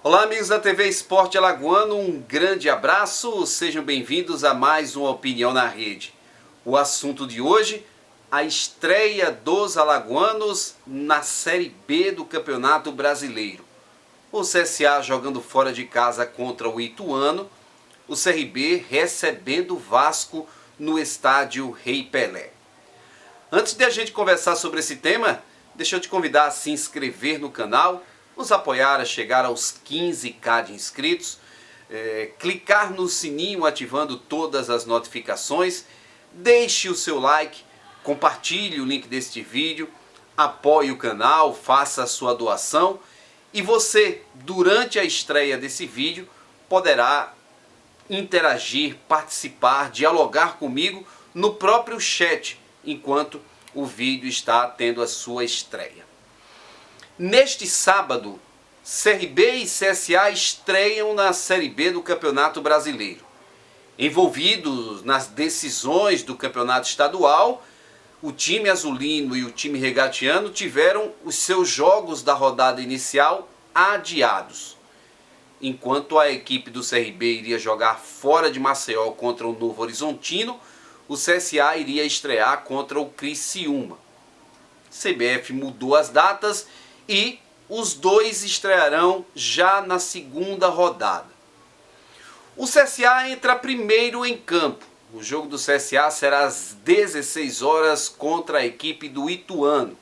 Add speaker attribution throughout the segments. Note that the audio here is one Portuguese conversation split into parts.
Speaker 1: Olá, amigos da TV Esporte Alagoano, um grande abraço, sejam bem-vindos a mais uma Opinião na Rede. O assunto de hoje, a estreia dos alagoanos na Série B do Campeonato Brasileiro. O CSA jogando fora de casa contra o Ituano, o CRB recebendo o Vasco no estádio Rei Pelé. Antes de a gente conversar sobre esse tema, deixa eu te convidar a se inscrever no canal, nos apoiar a chegar aos 15.000 de inscritos, clicar no sininho ativando todas as notificações, deixe o seu like, compartilhe o link deste vídeo, apoie o canal, faça a sua doação e você, durante a estreia desse vídeo, poderá interagir, participar, dialogar comigo no próprio chat, enquanto o vídeo está tendo a sua estreia. Neste sábado, CRB e CSA estreiam na Série B do Campeonato Brasileiro. Envolvidos nas decisões do campeonato estadual, o time azulino e o time regatiano tiveram os seus jogos da rodada inicial adiados. Enquanto a equipe do CRB iria jogar fora de Maceió contra o Novo Horizontino, o CSA iria estrear contra o Criciúma. CBF mudou as datas e os dois estrearão já na segunda rodada. O CSA entra primeiro em campo. O jogo do CSA será às 16 horas contra a equipe do Ituano.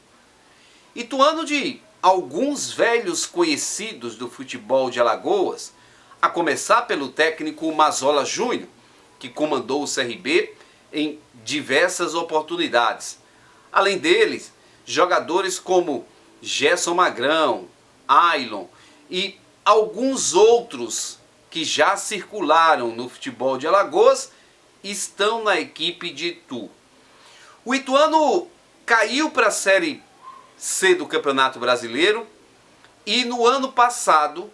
Speaker 1: Ituano de alguns velhos conhecidos do futebol de Alagoas, a começar pelo técnico Mazola Júnior, que comandou o CRB em diversas oportunidades. Além deles, jogadores como Gerson Magrão, Ailon e alguns outros que já circularam no futebol de Alagoas estão na equipe de Itu. O Ituano caiu para a Série C do Campeonato Brasileiro e no ano passado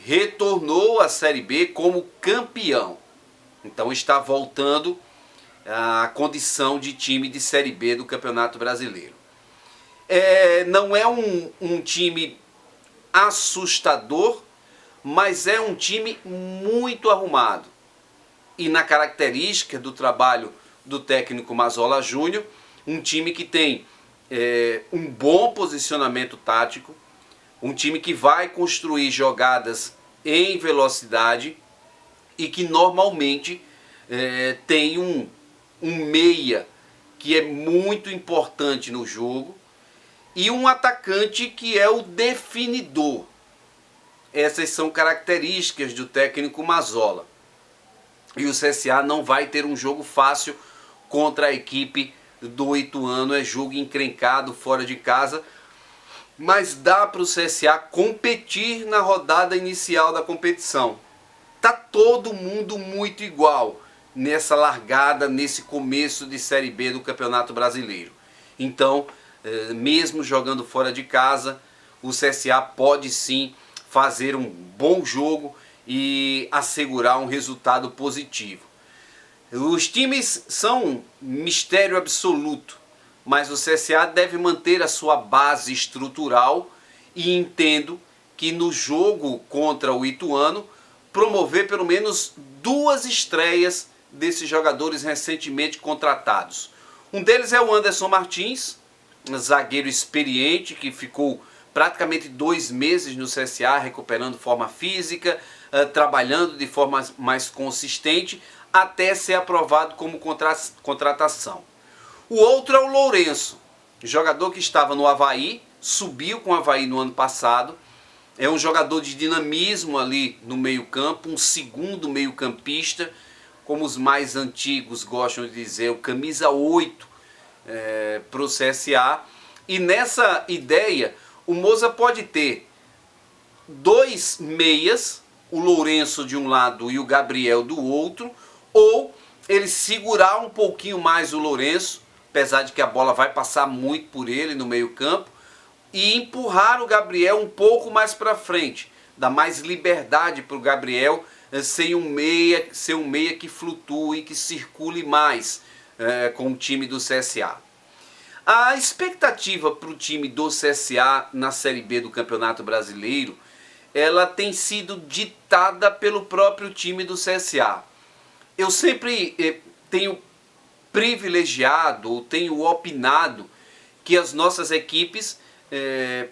Speaker 1: retornou à Série B como campeão. Então está voltando à condição de time de Série B do Campeonato Brasileiro. Não é um time assustador, mas é um time muito arrumado. E na característica do trabalho do técnico Mazola Júnior, um time que tem um bom posicionamento tático, um time que vai construir jogadas em velocidade e que normalmente tem um meia que é muito importante no jogo e um atacante que é o definidor. Essas são características do técnico Mazola. E o CSA não vai ter um jogo fácil contra a equipe do Ituano. É jogo encrencado fora de casa, mas dá para o CSA competir na rodada inicial da competição. Tá todo mundo muito igual nessa largada, nesse começo de Série B do Campeonato Brasileiro. Então, mesmo jogando fora de casa, o CSA pode sim fazer um bom jogo e assegurar um resultado positivo. Os times são mistério absoluto, mas o CSA deve manter a sua base estrutural e entendo que no jogo contra o Ituano promover pelo menos 2 estreias desses jogadores recentemente contratados. Um deles é o Anderson Martins, zagueiro experiente que ficou praticamente 2 meses no CSA recuperando forma física, trabalhando de forma mais consistente até ser aprovado como contratação. O outro é o Lourenço, jogador que estava no Avaí, subiu com o Avaí no ano passado, é um jogador de dinamismo ali no meio campo, um segundo meio campista, como os mais antigos gostam de dizer, o camisa 8 para o CSA. E nessa ideia o Moza pode ter 2 meias, o Lourenço de um lado e o Gabriel do outro, ou ele segurar um pouquinho mais o Lourenço, apesar de que a bola vai passar muito por ele no meio campo, e empurrar o Gabriel um pouco mais para frente, dar mais liberdade para o Gabriel ser um meia que flutue, que circule mais com o time do CSA. A expectativa para o time do CSA na Série B do Campeonato Brasileiro ela tem sido ditada pelo próprio time do CSA. Eu sempre tenho privilegiado, ou tenho opinado, que as nossas equipes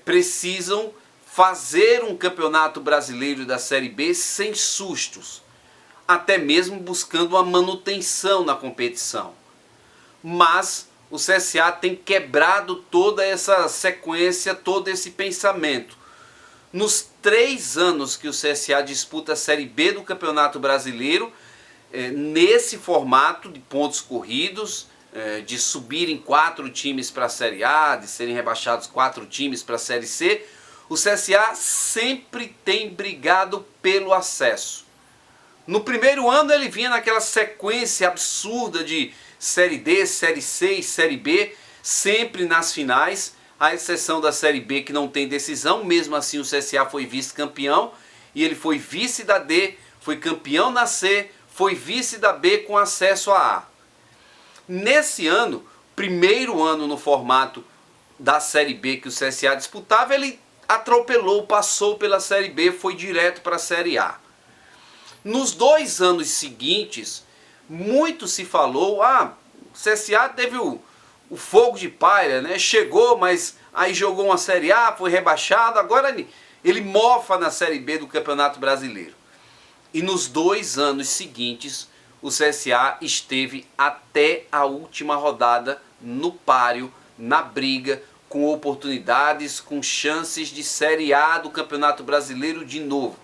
Speaker 1: precisam fazer um campeonato brasileiro da Série B sem sustos, até mesmo buscando uma manutenção na competição. Mas o CSA tem quebrado toda essa sequência, todo esse pensamento. Nos 3 anos que o CSA disputa a Série B do Campeonato Brasileiro, nesse formato de pontos corridos, de subirem 4 times para a Série A, de serem rebaixados 4 times para a Série C, o CSA sempre tem brigado pelo acesso. No primeiro ano ele vinha naquela sequência absurda de Série D, Série C e Série B, sempre nas finais, à exceção da Série B que não tem decisão. Mesmo assim o CSA foi vice-campeão e ele foi vice da D, foi campeão na C, foi vice da B com acesso à A. Nesse ano, primeiro ano no formato da Série B que o CSA disputava, ele atropelou, passou pela Série B, foi direto para a Série A. Nos 2 anos seguintes, muito se falou, o CSA teve o fogo de palha, né? Chegou, mas aí jogou uma Série A, foi rebaixado, agora ele mofa na Série B do Campeonato Brasileiro. E nos 2 anos seguintes, o CSA esteve até a última rodada no páreo, na briga, com oportunidades, com chances de Série A do Campeonato Brasileiro de novo.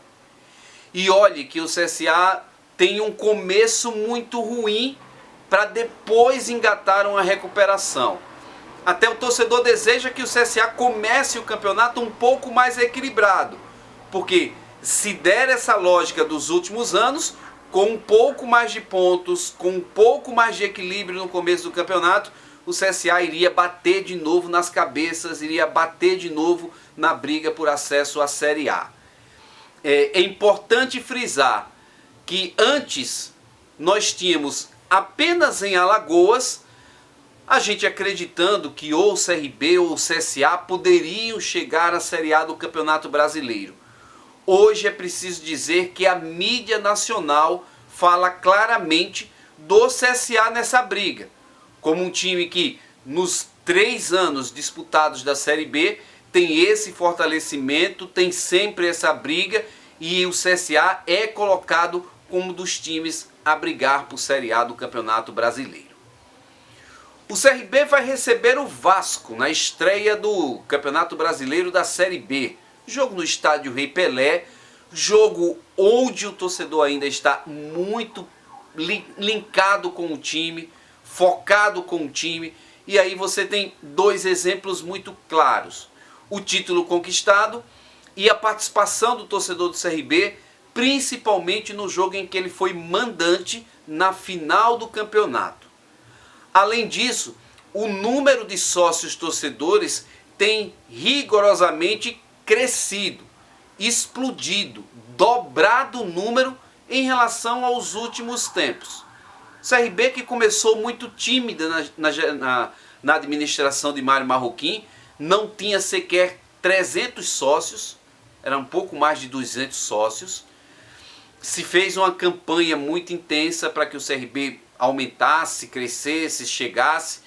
Speaker 1: E olhe que o CSA tem um começo muito ruim para depois engatar uma recuperação. Até o torcedor deseja que o CSA comece o campeonato um pouco mais equilibrado, porque se der essa lógica dos últimos anos, com um pouco mais de pontos, com um pouco mais de equilíbrio no começo do campeonato, o CSA iria bater de novo nas cabeças, iria bater de novo na briga por acesso à Série A. É importante frisar que antes nós tínhamos apenas em Alagoas a gente acreditando que ou o CRB ou o CSA poderiam chegar à Série A do Campeonato Brasileiro. Hoje é preciso dizer que a mídia nacional fala claramente do CSA nessa briga, como um time que nos 3 anos disputados da Série B tem esse fortalecimento, tem sempre essa briga, e o CSA é colocado como um dos times a brigar por Série A do Campeonato Brasileiro. O CRB vai receber o Vasco na estreia do Campeonato Brasileiro da Série B. Jogo no estádio Rei Pelé, jogo onde o torcedor ainda está muito linkado com o time, focado com o time. E aí você tem 2 exemplos muito claros: o título conquistado e a participação do torcedor do CRB, principalmente no jogo em que ele foi mandante na final do campeonato. Além disso, o número de sócios torcedores tem rigorosamente crescido, explodido, dobrado o número em relação aos últimos tempos. O CRB, que começou muito tímida na administração de Mário Marroquim, não tinha sequer 300 sócios, era um pouco mais de 200 sócios. Se fez uma campanha muito intensa para que o CRB aumentasse, crescesse, chegasse,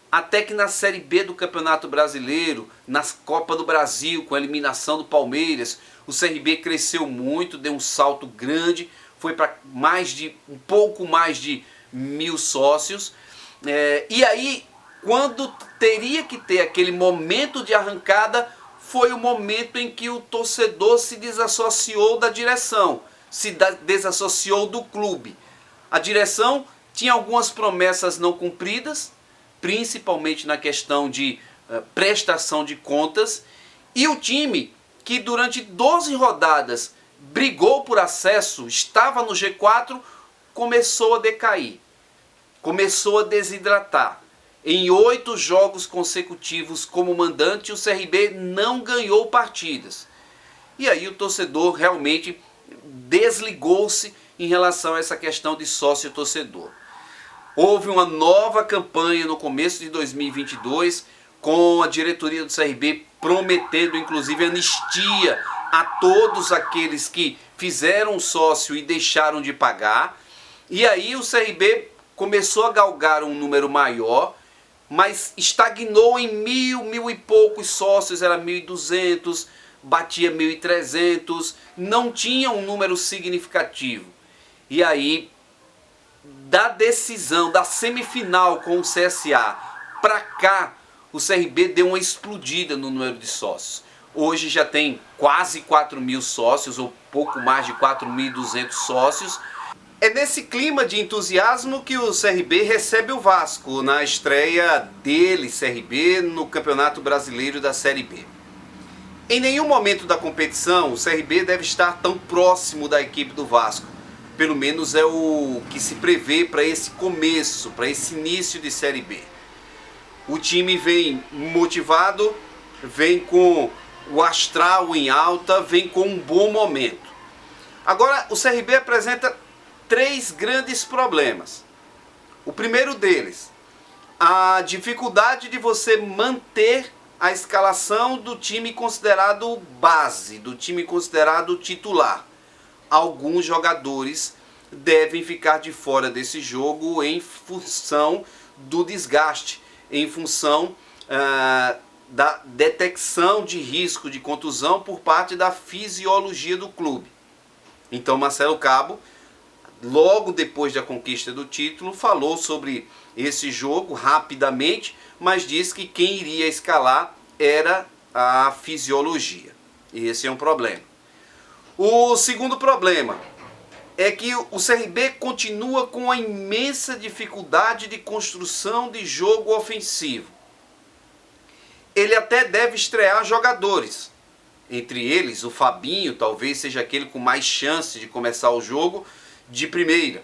Speaker 1: até que na Série B do Campeonato Brasileiro, nas Copa do Brasil, com a eliminação do Palmeiras, o CRB cresceu muito, deu um salto grande, foi para um pouco mais de 1.000 sócios. E aí, quando teria que ter aquele momento de arrancada, foi o momento em que o torcedor se desassociou da direção, se desassociou do clube. A direção tinha algumas promessas não cumpridas, principalmente na questão de prestação de contas, e o time, que durante 12 rodadas brigou por acesso, estava no G4, começou a decair, começou a desidratar. Em 8 jogos consecutivos como mandante, o CRB não ganhou partidas. E aí o torcedor realmente desligou-se em relação a essa questão de sócio-torcedor. Houve uma nova campanha no começo de 2022, com a diretoria do CRB prometendo inclusive anistia a todos aqueles que fizeram sócio e deixaram de pagar. E aí o CRB começou a galgar um número maior, mas estagnou em 1.000 e poucos sócios, era 1.200, batia 1.300, não tinha um número significativo. E aí, da decisão, da semifinal com o CSA para cá, o CRB deu uma explodida no número de sócios. Hoje já tem quase 4.000 sócios, ou pouco mais de 4.200 sócios. É nesse clima de entusiasmo que o CRB recebe o Vasco na estreia dele, CRB, no Campeonato Brasileiro da Série B. Em nenhum momento da competição o CRB deve estar tão próximo da equipe do Vasco. Pelo menos é o que se prevê para esse começo, para esse início de Série B. O time vem motivado, vem com o astral em alta, vem com um bom momento. Agora o CRB apresenta 3 grandes problemas. O primeiro deles, a dificuldade de você manter a escalação do time considerado base, do time considerado titular. Alguns jogadores devem ficar de fora desse jogo em função do desgaste, em função da detecção de risco de contusão por parte da fisiologia do clube. Então Marcelo Cabo, logo depois da conquista do título, falou sobre esse jogo rapidamente, mas disse que quem iria escalar era a fisiologia. E esse é um problema. O segundo problema é que o CRB continua com a imensa dificuldade de construção de jogo ofensivo. Ele até deve estrear jogadores. Entre eles, o Fabinho talvez seja aquele com mais chance de começar o jogo de primeira.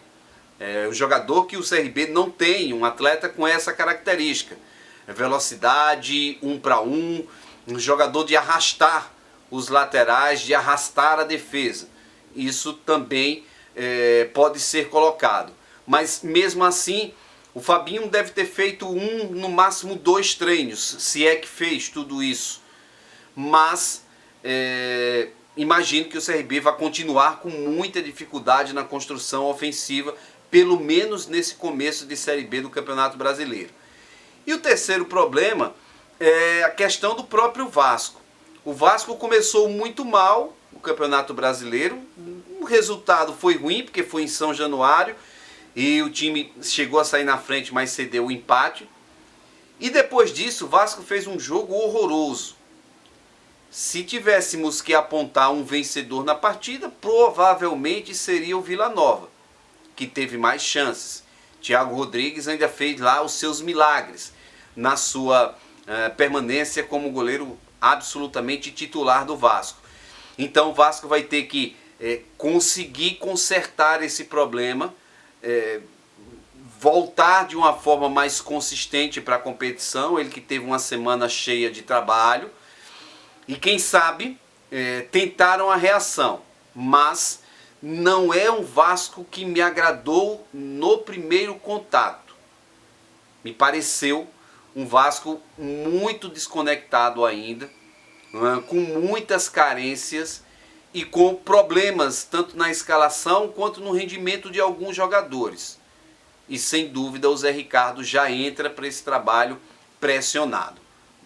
Speaker 1: É o jogador que o CRB não tem, um atleta com essa característica. Velocidade, 1 para 1, um jogador de arrastar os laterais, de arrastar a defesa. Isso também pode ser colocado. Mas mesmo assim, o Fabinho deve ter feito no máximo 2 treinos, se é que fez tudo isso. Mas imagino que o CRB vai continuar com muita dificuldade na construção ofensiva, pelo menos nesse começo de Série B do Campeonato Brasileiro. E o terceiro problema é a questão do próprio Vasco. O Vasco começou muito mal o Campeonato Brasileiro, o resultado foi ruim, porque foi em São Januário, e o time chegou a sair na frente, mas cedeu o empate. E depois disso, o Vasco fez um jogo horroroso. Se tivéssemos que apontar um vencedor na partida, provavelmente seria o Vila Nova, que teve mais chances. Thiago Rodrigues ainda fez lá os seus milagres na sua permanência como goleiro absolutamente titular do Vasco. Então o Vasco vai ter que conseguir consertar esse problema, voltar de uma forma mais consistente para a competição, ele que teve uma semana cheia de trabalho, e quem sabe tentaram a reação, mas não é um Vasco que me agradou no primeiro contato. Me pareceu um Vasco muito desconectado ainda, com muitas carências e com problemas tanto na escalação quanto no rendimento de alguns jogadores. E sem dúvida o Zé Ricardo já entra para esse trabalho pressionado.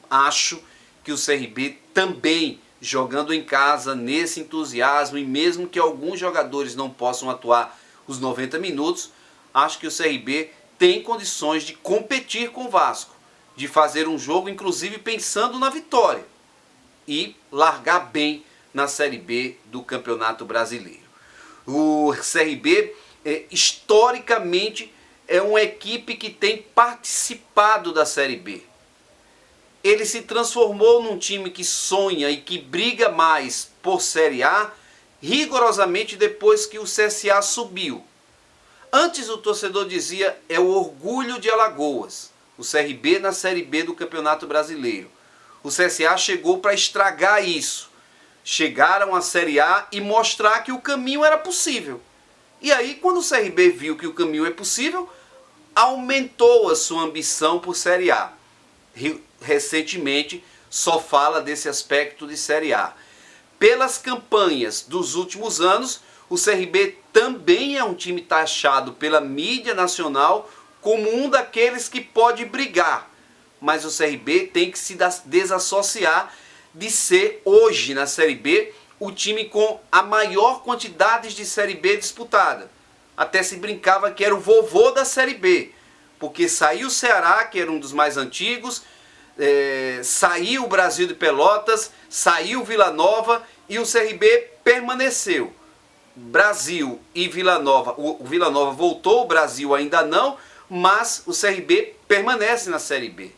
Speaker 1: Acho que o CRB também, jogando em casa, nesse entusiasmo, e mesmo que alguns jogadores não possam atuar os 90 minutos, acho que o CRB tem condições de competir com o Vasco, de fazer um jogo inclusive pensando na vitória e largar bem na Série B do Campeonato Brasileiro. O CRB, historicamente, é uma equipe que tem participado da Série B. Ele se transformou num time que sonha e que briga mais por Série A rigorosamente depois que o CSA subiu. Antes o torcedor dizia, é o orgulho de Alagoas, o CRB na Série B do Campeonato Brasileiro. O CSA chegou para estragar isso. Chegaram à Série A e mostrar que o caminho era possível. E aí, quando o CRB viu que o caminho é possível, aumentou a sua ambição por Série A. Recentemente, só fala desse aspecto de Série A. pelas campanhas dos últimos anos, o CRB também é um time taxado pela mídia nacional como um daqueles que pode brigar. Mas o CRB tem que se desassociar de ser hoje na Série B o time com a maior quantidade de Série B disputada. Até se brincava que era o vovô da Série B, porque saiu o Ceará, que era um dos mais antigos, saiu o Brasil de Pelotas, saiu o Vila Nova e o CRB permaneceu. Brasil e Vila Nova, o Vila Nova voltou, o Brasil ainda não, mas o CRB permanece na Série B.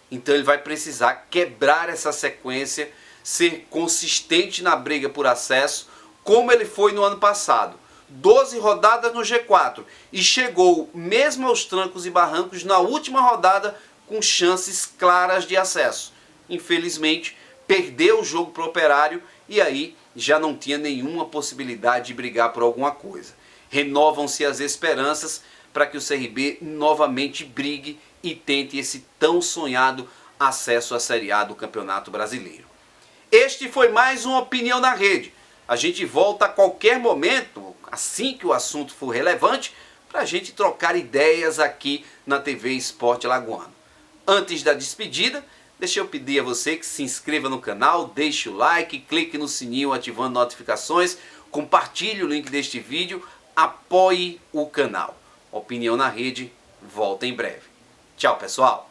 Speaker 1: Então ele vai precisar quebrar essa sequência, ser consistente na briga por acesso, como ele foi no ano passado. 12 rodadas no G4 e chegou mesmo aos trancos e barrancos na última rodada com chances claras de acesso. Infelizmente, perdeu o jogo para o Operário e aí já não tinha nenhuma possibilidade de brigar por alguma coisa. Renovam-se as esperanças para que o CRB novamente brigue e tente esse tão sonhado acesso à Série A do Campeonato Brasileiro. Este foi mais uma Opinião na Rede. A gente volta a qualquer momento, assim que o assunto for relevante, para a gente trocar ideias aqui na TV Esporte Alagoano. Antes da despedida, deixa eu pedir a você que se inscreva no canal, deixe o like, clique no sininho ativando notificações, compartilhe o link deste vídeo, apoie o canal. Opinião na Rede volta em breve. Tchau, pessoal!